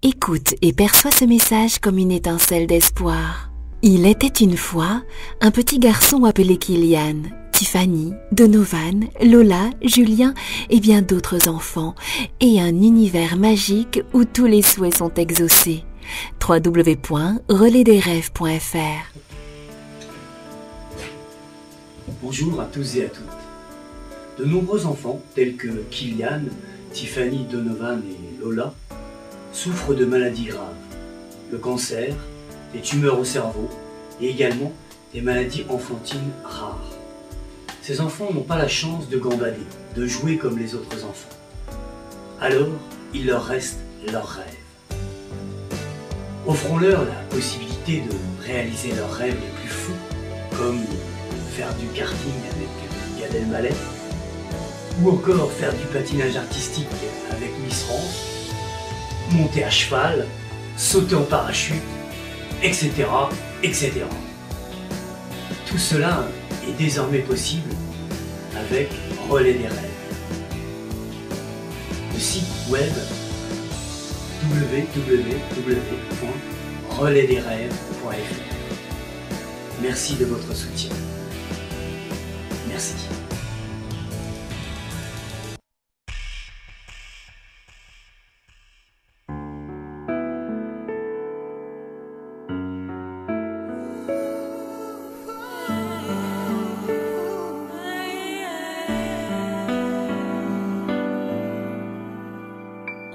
Écoute et perçois ce message comme une étincelle d'espoir. Il était une fois un petit garçon appelé Kylian, Tiffany, Donovan, Lola, Julien et bien d'autres enfants, et un univers magique où tous les souhaits sont exaucés. www.relaisdesrêves.fr. Bonjour à tous et à toutes. De nombreux enfants, tels que Kylian, Tiffany, Donovan et Lola, souffrent de maladies graves, le cancer, les tumeurs au cerveau et également des maladies enfantines rares. Ces enfants n'ont pas la chance de gambader, de jouer comme les autres enfants. Alors, il leur reste leurs rêves. Offrons-leur la possibilité de réaliser leurs rêves les plus fous, comme faire du karting avec Gad Elmaleh, ou encore faire du patinage artistique avec Miss France, monter à cheval, sauter en parachute, etc., etc. Tout cela est désormais possible avec Relais des Rêves. Le site web www.relaisdesrêves.fr. Merci de votre soutien. Merci.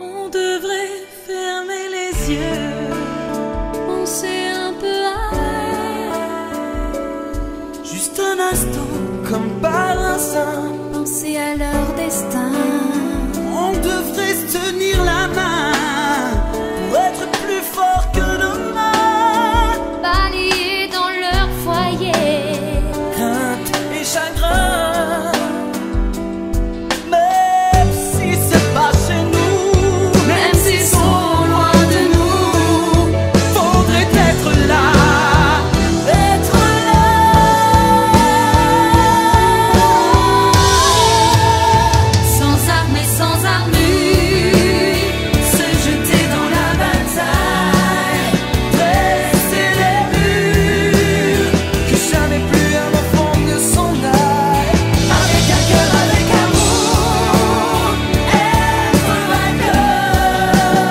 On devrait fermer les yeux, penser un peu à elle. Juste un instant, comme par hasard, penser à leur destin. on devrait se tenir la main pour être plus fort que demain. Balayer dans leur foyer, Crainte et chagrin, même si c'est pas chez nous, même s'ils sont loin de nous. faudrait être là, être Sans armes et sans armure, se jeter dans la bataille. dresser les murs, que jamais plus un enfant ne s'en aille. Avec un cœur, avec amour, être vainqueur.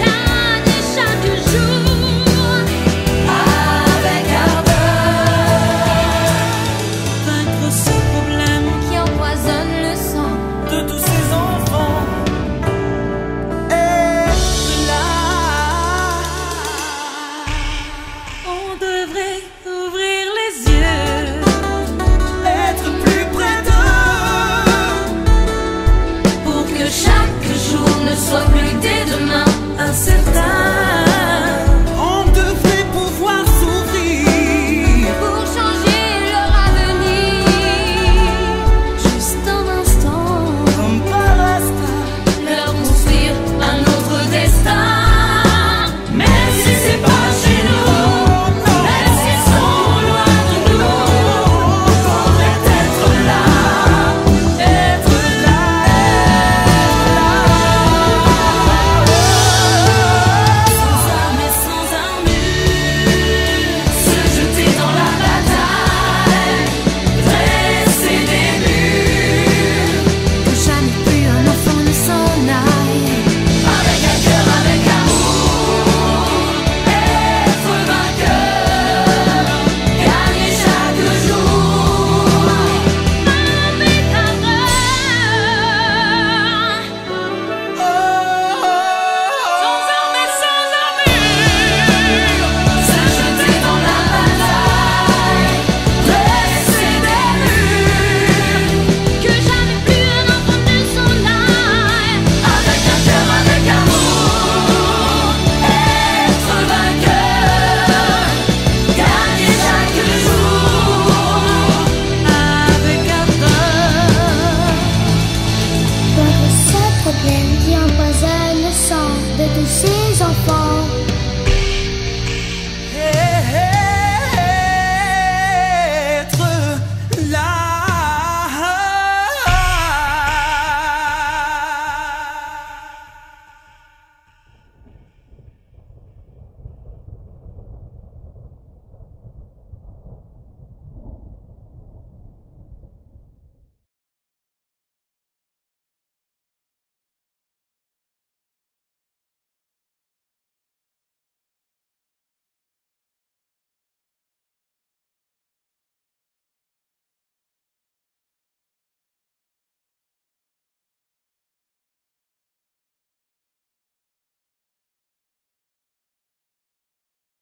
Gagner chaque jour, avec ardeur. Vaincre ce problème Qui empoisonne le sang. de tous ces enfants. Être là, on devrait ouvrir les yeux, être plus près d'eux, Pour que chaque jour ne soit plus dès demain. incertain. On devrait pouvoir s'ouvrir, Pour changer leur avenir. Juste un instant, comme par hasard, leur construire un autre destin. Même si c'est pas chez nous, même s'ils sont loin de nous. Faudrait être là, être là. Sans armes et sans armure, se jeter dans la bataille, dresser des murs, que jamais plus un enfant ne s'en aille. Avec un cœur, avec amour, être vainqueur, gagner chaque jour, avec ardeur. Sans armes et sans armure, se jeter dans la bataille, dresser des murs, que jamais plus un enfant ne s'en aille. Avec un cœur, avec amour, être vainqueur, gagner chaque jour, avec ardeur. Vaincre ce problème qui empoisonne le sang de tous ces enfants.